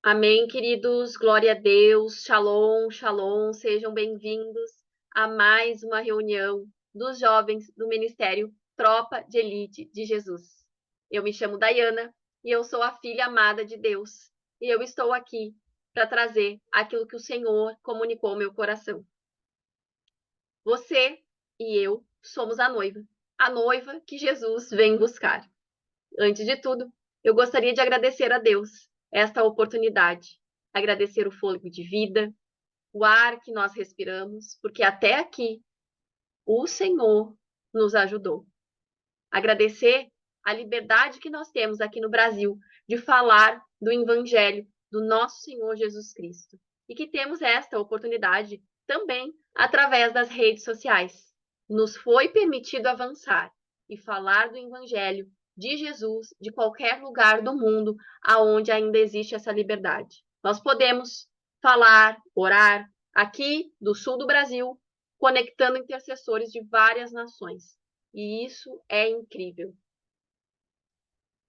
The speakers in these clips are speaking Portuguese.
Amém, queridos. Glória a Deus. Shalom, shalom. Sejam bem-vindos a mais uma reunião dos jovens do Ministério Tropa de Elite de Jesus. Eu me chamo Dayana e eu sou a filha amada de Deus. E eu estou aqui para trazer aquilo que o Senhor comunicou ao meu coração. Você e eu somos a noiva que Jesus vem buscar. Antes de tudo, eu gostaria de agradecer a Deus esta oportunidade, agradecer o fôlego de vida, o ar que nós respiramos, porque até aqui o Senhor nos ajudou. Agradecer a liberdade que nós temos aqui no Brasil de falar do Evangelho do nosso Senhor Jesus Cristo e que temos esta oportunidade também através das redes sociais. Nos foi permitido avançar e falar do Evangelho de Jesus de qualquer lugar do mundo aonde ainda existe essa liberdade. Nós podemos falar, orar aqui do sul do Brasil, conectando intercessores de várias nações. E isso é incrível.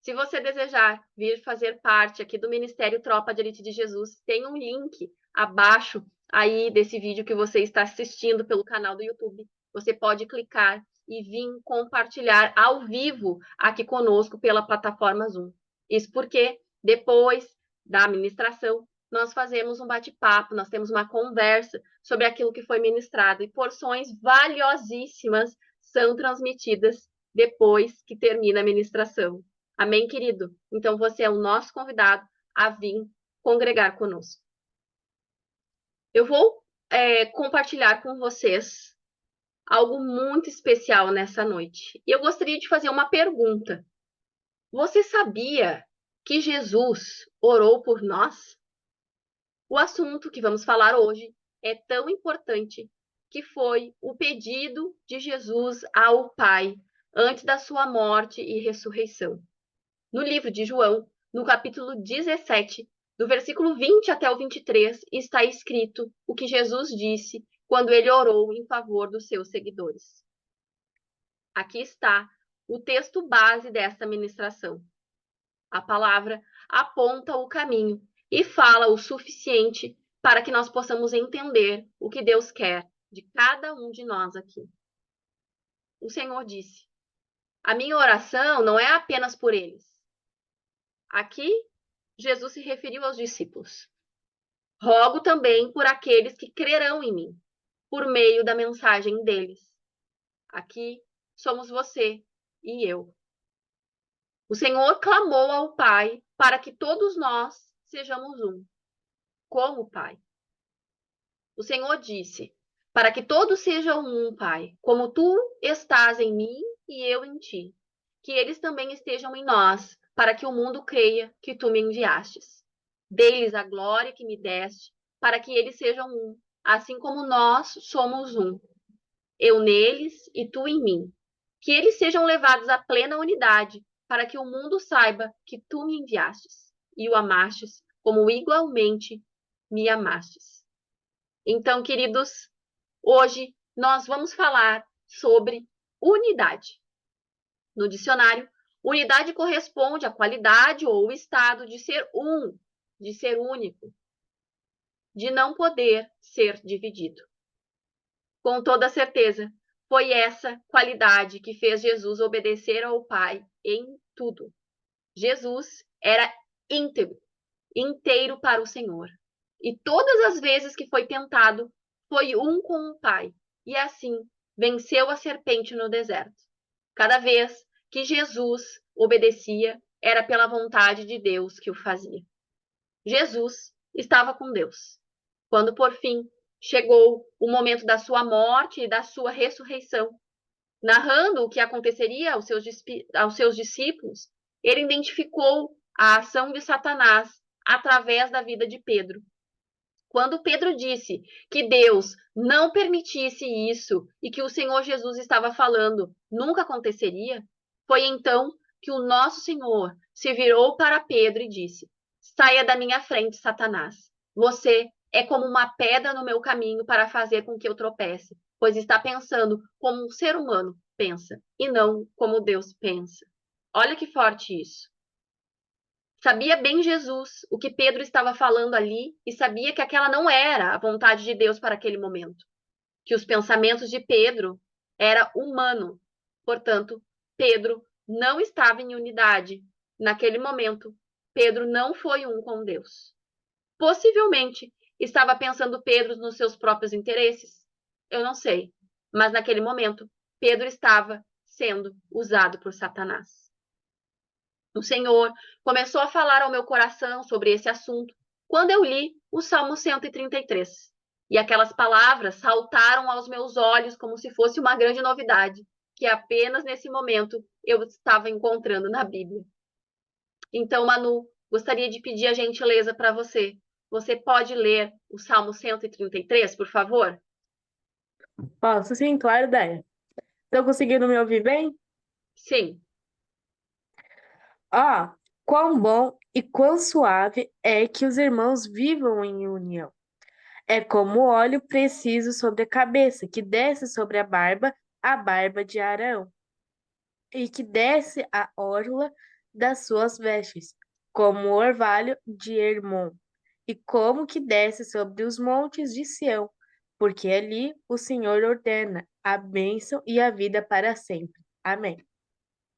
Se você desejar vir fazer parte aqui do Ministério Tropa de Elite de Jesus, tem um link abaixo aí desse vídeo que você está assistindo pelo canal do YouTube. Você pode clicar e vir compartilhar ao vivo aqui conosco pela plataforma Zoom. Isso porque depois da ministração nós fazemos um bate-papo, nós temos uma conversa sobre aquilo que foi ministrado e porções valiosíssimas são transmitidas depois que termina a ministração. Amém, querido? Então você é o nosso convidado a vir congregar conosco. Eu vou compartilhar com vocês algo muito especial nessa noite. E eu gostaria de fazer uma pergunta. Você sabia que Jesus orou por nós? O assunto que vamos falar hoje é tão importante que foi o pedido de Jesus ao Pai antes da sua morte e ressurreição. No livro de João, no capítulo 17, do versículo 20 até o 23, está escrito o que Jesus disse quando ele orou em favor dos seus seguidores. Aqui está o texto base dessa ministração. A palavra aponta o caminho e fala o suficiente para que nós possamos entender o que Deus quer de cada um de nós aqui. O Senhor disse: a minha oração não é apenas por eles. Aqui, Jesus se referiu aos discípulos. Rogo também por aqueles que crerão em mim, por meio da mensagem deles. Aqui somos você e eu. O Senhor clamou ao Pai para que todos nós sejamos um, como o Pai. O Senhor disse: para que todos sejam um, Pai, como tu estás em mim e eu em ti, que eles também estejam em nós, para que o mundo creia que tu me enviastes. Dê-lhes a glória que me deste, para que eles sejam um, assim como nós somos um. Eu neles e tu em mim. Que eles sejam levados à plena unidade, para que o mundo saiba que tu me enviastes e o amastes como igualmente me amastes. Então, queridos, hoje nós vamos falar sobre unidade. No dicionário, unidade corresponde à qualidade ou estado de ser um, de ser único, de não poder ser dividido. Com toda certeza, foi essa qualidade que fez Jesus obedecer ao Pai em tudo. Jesus era íntegro, inteiro para o Senhor. E todas as vezes que foi tentado, foi um com o Pai. E assim, venceu a serpente no deserto. Cada vez que Jesus obedecia, era pela vontade de Deus que o fazia. Jesus estava com Deus. Quando, por fim, chegou o momento da sua morte e da sua ressurreição, narrando o que aconteceria aos seus discípulos, ele identificou a ação de Satanás através da vida de Pedro. Quando Pedro disse que Deus não permitisse isso e que o Senhor Jesus estava falando nunca aconteceria, foi então que o nosso Senhor se virou para Pedro e disse: saia da minha frente, Satanás. Você é como uma pedra no meu caminho para fazer com que eu tropece, pois está pensando como um ser humano pensa e não como Deus pensa. Olha que forte isso. Sabia bem Jesus o que Pedro estava falando ali e sabia que aquela não era a vontade de Deus para aquele momento, que os pensamentos de Pedro era humano. Portanto, Pedro não estava em unidade. Naquele momento, Pedro não foi um com Deus. Possivelmente, estava pensando Pedro nos seus próprios interesses? Eu não sei. Mas naquele momento, Pedro estava sendo usado por Satanás. O Senhor começou a falar ao meu coração sobre esse assunto quando eu li o Salmo 133. E aquelas palavras saltaram aos meus olhos como se fosse uma grande novidade, que apenas nesse momento eu estava encontrando na Bíblia. Então, Manu, gostaria de pedir a gentileza para você. Você pode ler o Salmo 133, por favor? Posso sim, claro, ideia. Estão conseguindo me ouvir bem? Sim. Ó, quão bom e quão suave é que os irmãos vivam em união. É como óleo preciso sobre a cabeça, que desce sobre a barba de Arão, e que desce a orla das suas vestes, como o orvalho de Hermon, e como que desce sobre os montes de Sião, porque ali o Senhor ordena a bênção e a vida para sempre. Amém.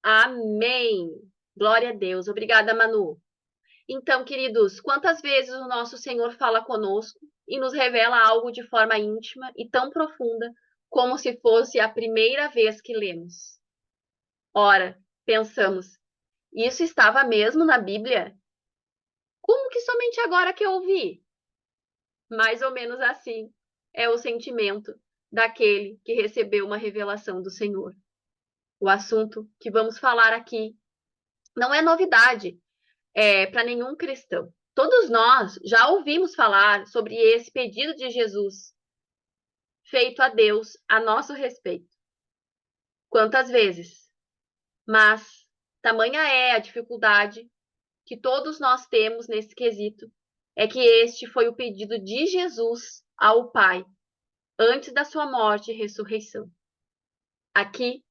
Amém. Glória a Deus. Obrigada, Manu. Então, queridos, quantas vezes o nosso Senhor fala conosco e nos revela algo de forma íntima e tão profunda como se fosse a primeira vez que lemos? Ora, pensamos, isso estava mesmo na Bíblia? Como que somente agora que eu ouvi? Mais ou menos assim é o sentimento daquele que recebeu uma revelação do Senhor. O assunto que vamos falar aqui não é novidade para nenhum cristão. Todos nós já ouvimos falar sobre esse pedido de Jesus feito a Deus a nosso respeito. Quantas vezes? Mas tamanha é a dificuldade que todos nós temos nesse quesito, é que este foi o pedido de Jesus ao Pai antes da sua morte e ressurreição. Aqui,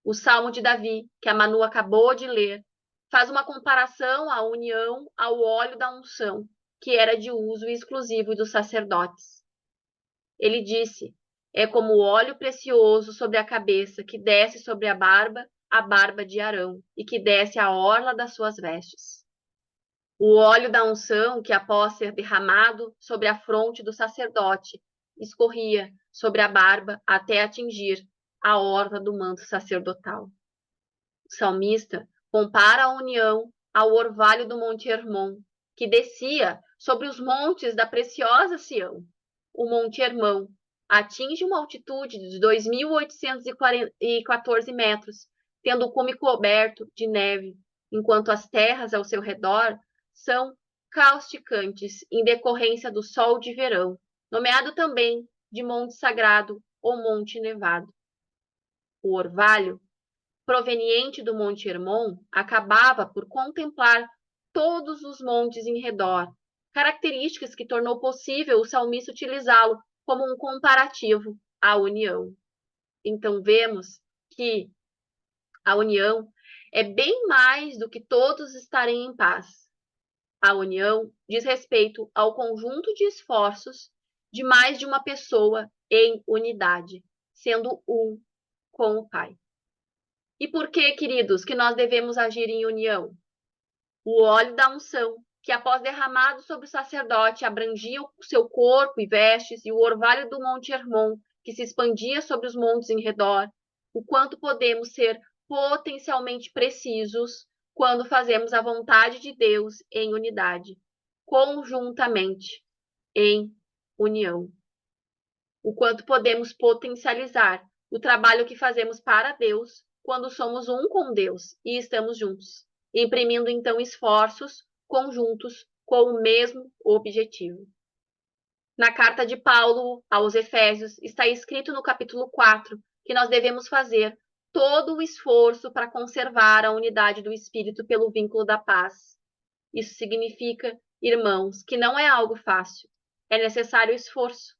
o Salmo de Davi, que a Manu acabou de ler, faz uma comparação à união ao óleo da unção, que era de uso exclusivo dos sacerdotes. Ele disse: é como o óleo precioso sobre a cabeça, que desce sobre a barba de Arão, e que desce a orla das suas vestes. O óleo da unção, que após ser derramado sobre a fronte do sacerdote, escorria sobre a barba até atingir a orla do manto sacerdotal. O salmista compara a união ao orvalho do Monte Hermon, que descia sobre os montes da preciosa Sião. O Monte Hermon atinge uma altitude de 2.814 metros, tendo o cume coberto de neve, enquanto as terras ao seu redor são causticantes em decorrência do sol de verão, nomeado também de Monte Sagrado ou Monte Nevado. O orvalho proveniente do Monte Hermon acabava por contemplar todos os montes em redor, características que tornou possível o salmista utilizá-lo como um comparativo à união. Então vemos que a união é bem mais do que todos estarem em paz. A união diz respeito ao conjunto de esforços de mais de uma pessoa em unidade, sendo um com o Pai. E por que, queridos, que nós devemos agir em união? O óleo da unção, que após derramado sobre o sacerdote, abrangia o seu corpo e vestes, e o orvalho do Monte Hermon, que se expandia sobre os montes em redor, o quanto podemos ser potencialmente precisos quando fazemos a vontade de Deus em unidade, conjuntamente, em união. O quanto podemos potencializar o trabalho que fazemos para Deus quando somos um com Deus e estamos juntos, imprimindo então esforços conjuntos com o mesmo objetivo. Na carta de Paulo aos Efésios está escrito no capítulo 4 que nós devemos fazer todo o esforço para conservar a unidade do Espírito pelo vínculo da paz. Isso significa, irmãos, que não é algo fácil, é necessário esforço.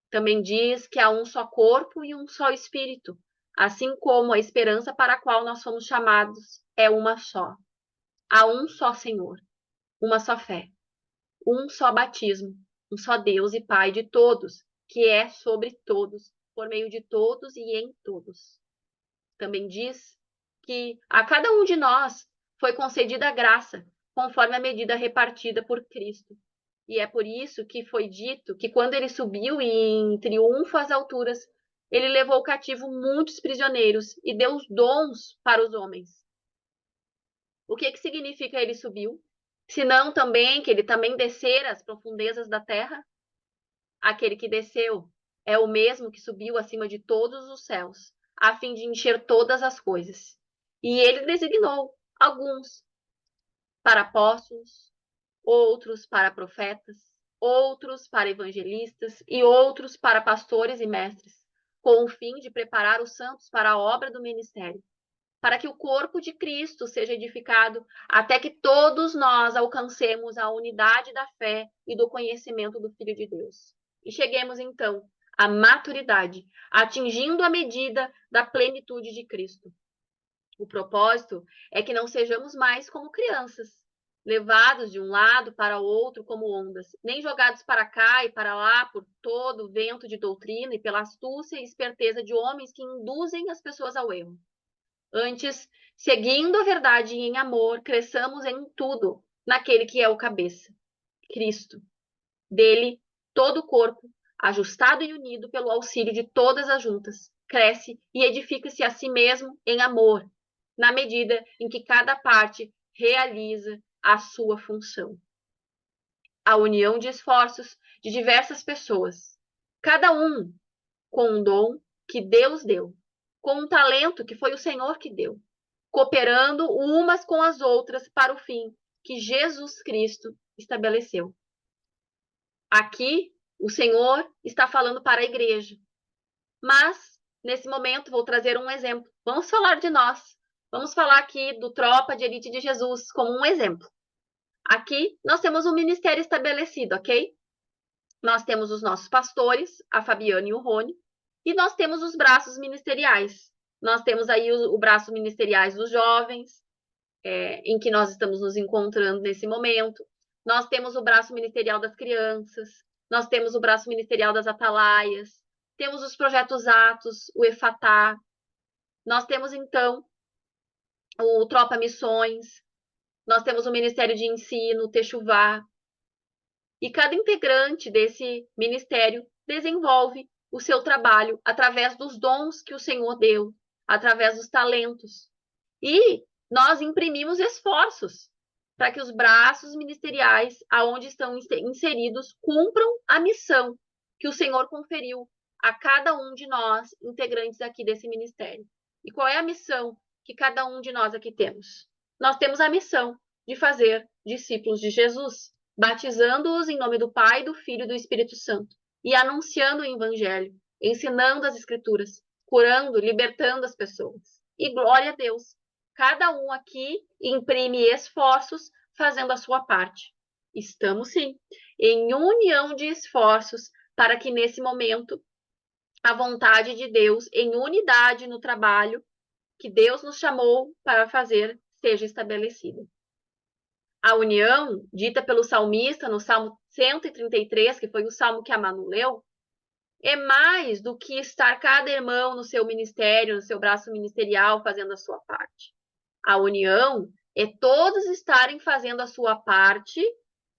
Também diz que há um só corpo e um só espírito, assim como a esperança para a qual nós fomos chamados é uma só. Há um só Senhor, uma só fé, um só batismo, um só Deus e Pai de todos, que é sobre todos, por meio de todos e em todos. Também diz que a cada um de nós foi concedida a graça, conforme a medida repartida por Cristo. E é por isso que foi dito que quando ele subiu em triunfo às alturas, ele levou cativo muitos prisioneiros e deu os dons para os homens. O que significa ele subiu? Senão também que ele também descer às profundezas da terra? Aquele que desceu é o mesmo que subiu acima de todos os céus, a fim de encher todas as coisas. E ele designou alguns para apóstolos, outros para profetas, outros para evangelistas e outros para pastores e mestres, com o fim de preparar os santos para a obra do ministério, para que o corpo de Cristo seja edificado até que todos nós alcancemos a unidade da fé e do conhecimento do Filho de Deus. E cheguemos então à maturidade, atingindo a medida da plenitude de Cristo. O propósito é que não sejamos mais como crianças, levados de um lado para o outro como ondas, nem jogados para cá e para lá por todo o vento de doutrina e pela astúcia e esperteza de homens que induzem as pessoas ao erro. Antes, seguindo a verdade em amor, cresçamos em tudo naquele que é o cabeça, Cristo. Dele, todo o corpo, ajustado e unido pelo auxílio de todas as juntas, cresce e edifica-se a si mesmo em amor, na medida em que cada parte realiza a sua função. A união de esforços de diversas pessoas, cada um com um dom que Deus deu, com um talento que foi o Senhor que deu, cooperando umas com as outras para o fim que Jesus Cristo estabeleceu. Aqui, o Senhor está falando para a igreja. Mas, nesse momento, vou trazer um exemplo. Vamos falar de nós. Vamos falar aqui do Tropa de Elite de Jesus como um exemplo. Aqui, nós temos um ministério estabelecido, ok? Nós temos os nossos pastores, a Fabiana e o Rony, e nós temos os braços ministeriais. Nós temos aí o braço ministeriais dos jovens, em que nós estamos nos encontrando nesse momento. Nós temos o braço ministerial das crianças, nós temos o braço ministerial das atalaias, temos os projetos Atos, o Efatá, nós temos, então, o Tropa Missões, nós temos o Ministério de Ensino, o Techuvá, e cada integrante desse ministério desenvolve o seu trabalho através dos dons que o Senhor deu, através dos talentos. E nós imprimimos esforços para que os braços ministeriais, aonde estão inseridos, cumpram a missão que o Senhor conferiu a cada um de nós, integrantes aqui desse ministério. E qual é a missão que cada um de nós aqui temos? Nós temos a missão de fazer discípulos de Jesus, batizando-os em nome do Pai, do Filho e do Espírito Santo, e anunciando o Evangelho, ensinando as Escrituras, curando, libertando as pessoas. E glória a Deus, cada um aqui imprime esforços fazendo a sua parte. Estamos, sim, em união de esforços para que, nesse momento, a vontade de Deus, em unidade no trabalho que Deus nos chamou para fazer, seja estabelecida. A união, dita pelo salmista no Salmo 133, que foi o salmo que a Manu leu, é mais do que estar cada irmão no seu ministério, no seu braço ministerial, fazendo a sua parte. A união é todos estarem fazendo a sua parte,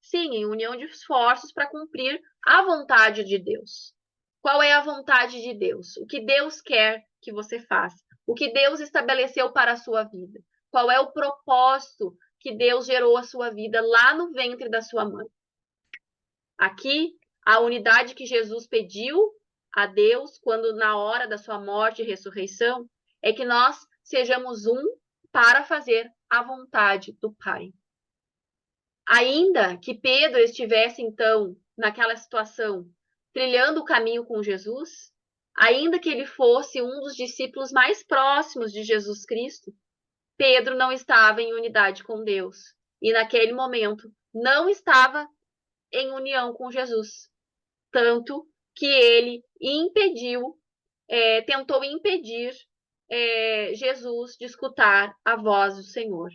sim, em união de esforços para cumprir a vontade de Deus. Qual é a vontade de Deus? O que Deus quer que você faça? O que Deus estabeleceu para a sua vida? Qual é o propósito que Deus gerou a sua vida lá no ventre da sua mãe? Aqui, a unidade que Jesus pediu a Deus quando na hora da sua morte e ressurreição é que nós sejamos um para fazer a vontade do Pai. Ainda que Pedro estivesse, então, naquela situação, trilhando o caminho com Jesus, ainda que ele fosse um dos discípulos mais próximos de Jesus Cristo, Pedro não estava em unidade com Deus. E naquele momento não estava em união com Jesus. Tanto que ele tentou impedir Jesus de escutar a voz do Senhor.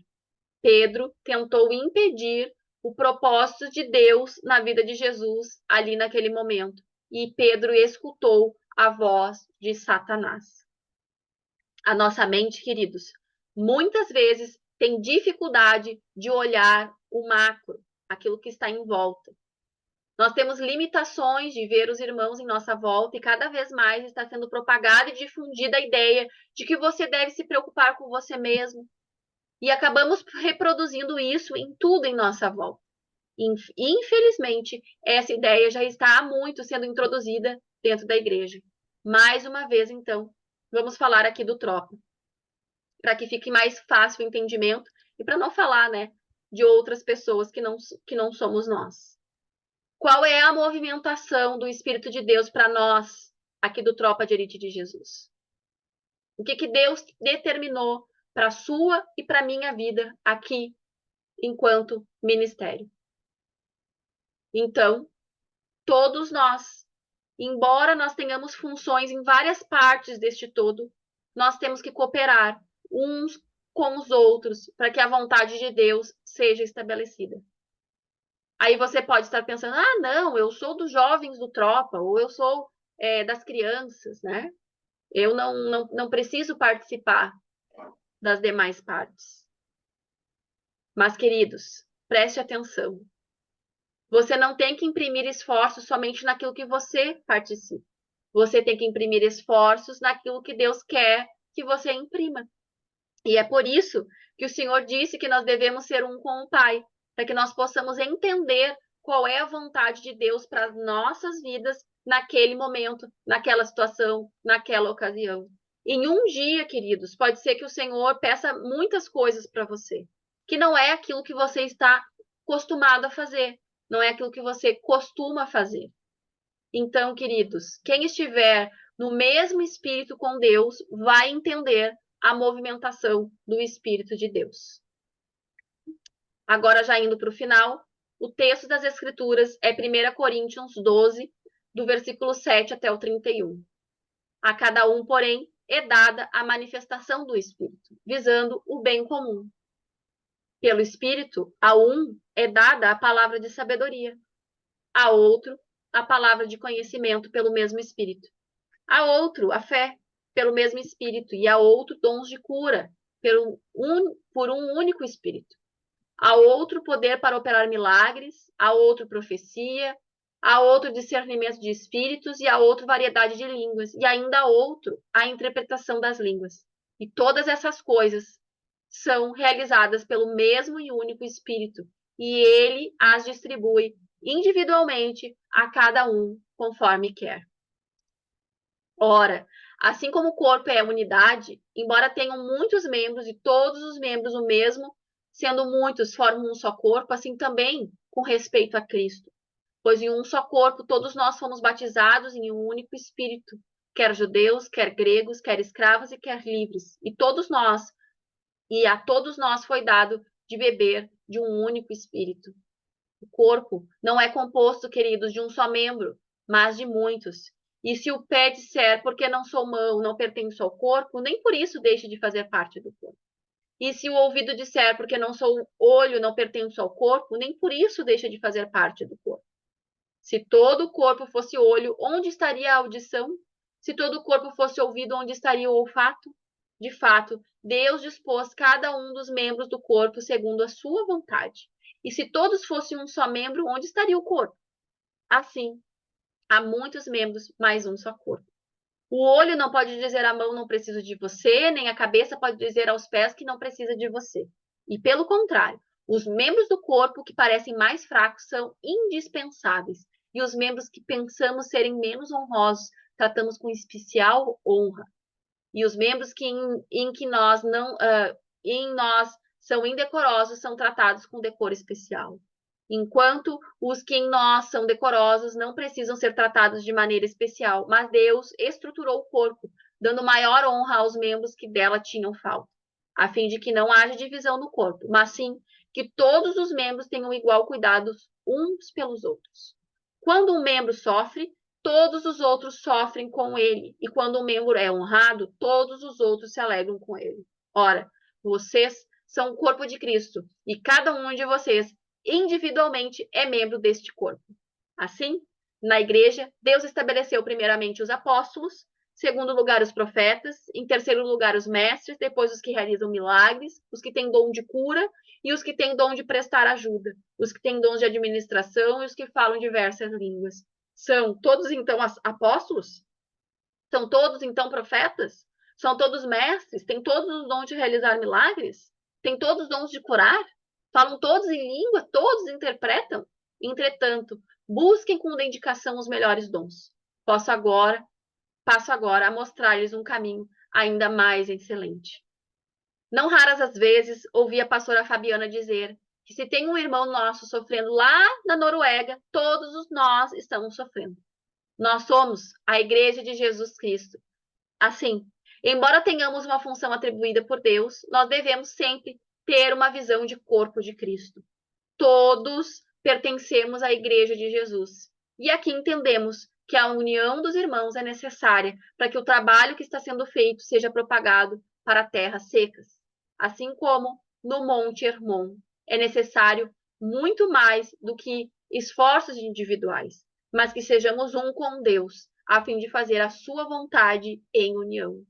Pedro tentou impedir o propósito de Deus na vida de Jesus ali naquele momento. E Pedro escutou a voz de Satanás. A nossa mente, queridos, muitas vezes tem dificuldade de olhar o macro, aquilo que está em volta. Nós temos limitações de ver os irmãos em nossa volta e cada vez mais está sendo propagada e difundida a ideia de que você deve se preocupar com você mesmo. E acabamos reproduzindo isso em tudo em nossa volta. Infelizmente, essa ideia já está há muito sendo introduzida dentro da igreja. Mais uma vez, então, vamos falar aqui do tropa, para que fique mais fácil o entendimento e para não falar, né, de outras pessoas que não somos nós. Qual é a movimentação do Espírito de Deus para nós, aqui do Tropa de Elite de Jesus? O que Deus determinou para a sua e para a minha vida aqui, enquanto ministério? Então, todos nós, embora nós tenhamos funções em várias partes deste todo, nós temos que cooperar uns com os outros para que a vontade de Deus seja estabelecida. Aí você pode estar pensando, ah, não, eu sou dos jovens do Tropa, ou eu sou das crianças, né? Eu não preciso participar das demais partes. Mas, queridos, preste atenção. Você não tem que imprimir esforços somente naquilo que você participa. Você tem que imprimir esforços naquilo que Deus quer que você imprima. E é por isso que o Senhor disse que nós devemos ser um com o Pai, para que nós possamos entender qual é a vontade de Deus para as nossas vidas naquele momento, naquela situação, naquela ocasião. Em um dia, queridos, pode ser que o Senhor peça muitas coisas para você, que não é aquilo que você está acostumado a fazer, não é aquilo que você costuma fazer. Então, queridos, quem estiver no mesmo espírito com Deus vai entender a movimentação do Espírito de Deus. Agora, já indo para o final, o texto das Escrituras é 1 Coríntios 12, do versículo 7 até o 31. A cada um, porém, é dada a manifestação do Espírito, visando o bem comum. Pelo Espírito, a um é dada a palavra de sabedoria, a outro a palavra de conhecimento pelo mesmo Espírito, a outro a fé pelo mesmo Espírito, e a outro dons de cura por um único Espírito, a outro poder para operar milagres, a outro profecia, a outro discernimento de espíritos e a outro variedade de línguas, e ainda a outro a interpretação das línguas. E todas essas coisas são realizadas pelo mesmo e único Espírito, e ele as distribui individualmente a cada um conforme quer. Ora, assim como o corpo é unidade, embora tenham muitos membros e todos os membros o mesmo, sendo muitos formam um só corpo, assim também com respeito a Cristo. Pois em um só corpo todos nós fomos batizados em um único Espírito, quer judeus, quer gregos, quer escravos e quer livres, e a todos nós foi dado de beber de um único Espírito. O corpo não é composto, queridos, de um só membro, mas de muitos. E se o pé disser, porque não sou mão, não pertenço ao corpo, nem por isso deixe de fazer parte do corpo. E se o ouvido disser, porque não sou olho, não pertenço ao corpo, nem por isso deixa de fazer parte do corpo. Se todo o corpo fosse olho, onde estaria a audição? Se todo o corpo fosse ouvido, onde estaria o olfato? De fato, Deus dispôs cada um dos membros do corpo segundo a sua vontade. E se todos fossem um só membro, onde estaria o corpo? Assim, há muitos membros, mas um só corpo. O olho não pode dizer à mão, não preciso de você, nem a cabeça pode dizer aos pés que não precisa de você. E pelo contrário, os membros do corpo que parecem mais fracos são indispensáveis. E os membros que pensamos serem menos honrosos, tratamos com especial honra. E os membros que em nós são indecorosos são tratados com decoro especial. Enquanto os que em nós são decorosos não precisam ser tratados de maneira especial, mas Deus estruturou o corpo, dando maior honra aos membros que dela tinham falta, a fim de que não haja divisão no corpo, mas sim que todos os membros tenham igual cuidado uns pelos outros. Quando um membro sofre, todos os outros sofrem com ele, e quando um membro é honrado, todos os outros se alegram com ele. Ora, vocês são o corpo de Cristo e cada um de vocês individualmente é membro deste corpo. Assim, na igreja, Deus estabeleceu primeiramente os apóstolos, segundo lugar os profetas, em terceiro lugar os mestres, depois os que realizam milagres, os que têm dom de cura e os que têm dom de prestar ajuda, os que têm dons de administração e os que falam diversas línguas. São todos então apóstolos? São todos então profetas? São todos mestres? Têm todos os dons de realizar milagres? Têm todos os dons de curar? Falam todos em língua? Todos interpretam? Entretanto, busquem com dedicação os melhores dons. Passo agora a mostrar-lhes um caminho ainda mais excelente. Não raras as vezes ouvi a pastora Fabiana dizer que se tem um irmão nosso sofrendo lá na Noruega, todos nós estamos sofrendo. Nós somos a Igreja de Jesus Cristo. Assim, embora tenhamos uma função atribuída por Deus, nós devemos sempre ter uma visão de corpo de Cristo. Todos pertencemos à Igreja de Jesus. E aqui entendemos que a união dos irmãos é necessária para que o trabalho que está sendo feito seja propagado para terras secas. Assim como no Monte Hermon, é necessário muito mais do que esforços individuais, mas que sejamos um com Deus, a fim de fazer a sua vontade em união.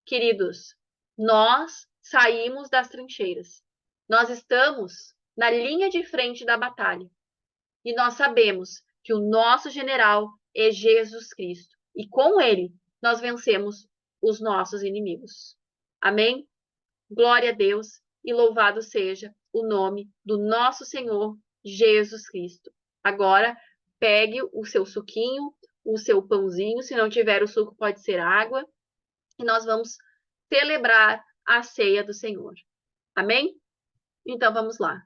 Queridos, nós saímos das trincheiras. Nós estamos na linha de frente da batalha. E nós sabemos que o nosso general é Jesus Cristo. E com ele nós vencemos os nossos inimigos. Amém? Glória a Deus e louvado seja o nome do nosso Senhor Jesus Cristo. Agora, pegue o seu suquinho, o seu pãozinho. Se não tiver o suco, pode ser água. E nós vamos celebrar a ceia do Senhor. Amém? Então vamos lá.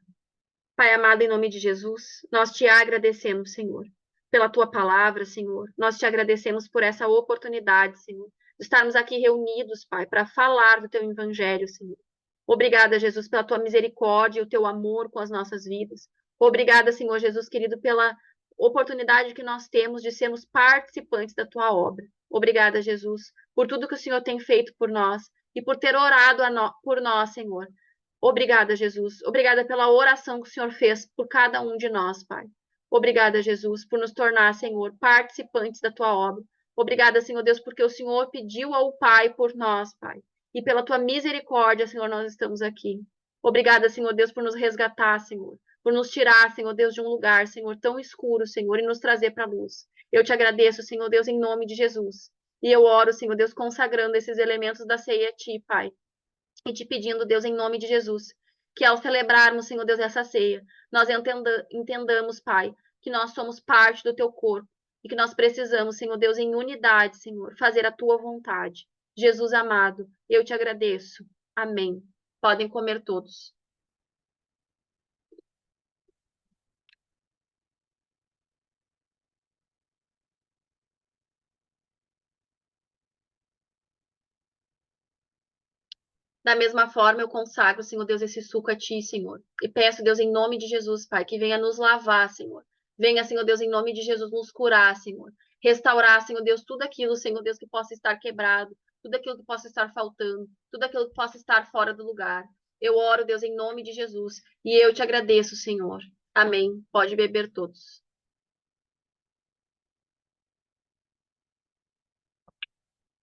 Pai amado, em nome de Jesus, nós te agradecemos, Senhor, pela tua palavra, Senhor. Nós te agradecemos por essa oportunidade, Senhor, de estarmos aqui reunidos, Pai, para falar do teu evangelho, Senhor. Obrigada, Jesus, pela tua misericórdia e o teu amor com as nossas vidas. Obrigada, Senhor Jesus querido, pela oportunidade que nós temos de sermos participantes da tua obra. Obrigada, Jesus, por tudo que o Senhor tem feito por nós e por ter orado por nós, Senhor. Obrigada, Jesus. Obrigada pela oração que o Senhor fez por cada um de nós, Pai. Obrigada, Jesus, por nos tornar, Senhor, participantes da tua obra. Obrigada, Senhor Deus, porque o Senhor pediu ao Pai por nós, Pai. E pela tua misericórdia, Senhor, nós estamos aqui. Obrigada, Senhor Deus, por nos resgatar, Senhor. Por nos tirar, Senhor Deus, de um lugar, Senhor, tão escuro, Senhor, e nos trazer para a luz. Eu te agradeço, Senhor Deus, em nome de Jesus. E eu oro, Senhor Deus, consagrando esses elementos da ceia a ti, Pai. E te pedindo, Deus, em nome de Jesus, que ao celebrarmos, Senhor Deus, essa ceia, nós entendamos, Pai, que nós somos parte do teu corpo e que nós precisamos, Senhor Deus, em unidade, Senhor, fazer a tua vontade. Jesus amado, eu te agradeço. Amém. Podem comer todos. Da mesma forma, eu consagro, Senhor Deus, esse suco a ti, Senhor. E peço, Deus, em nome de Jesus, Pai, que venha nos lavar, Senhor. Venha, Senhor Deus, em nome de Jesus, nos curar, Senhor. Restaurar, Senhor Deus, tudo aquilo, Senhor Deus, que possa estar quebrado, tudo aquilo que possa estar faltando, tudo aquilo que possa estar fora do lugar. Eu oro, Deus, em nome de Jesus. E eu te agradeço, Senhor. Amém. Pode beber todos.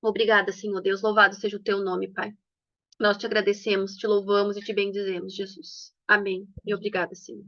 Obrigada, Senhor Deus. Louvado seja o teu nome, Pai. Nós te agradecemos, te louvamos e te bendizemos, Jesus. Amém. E obrigada, Senhor.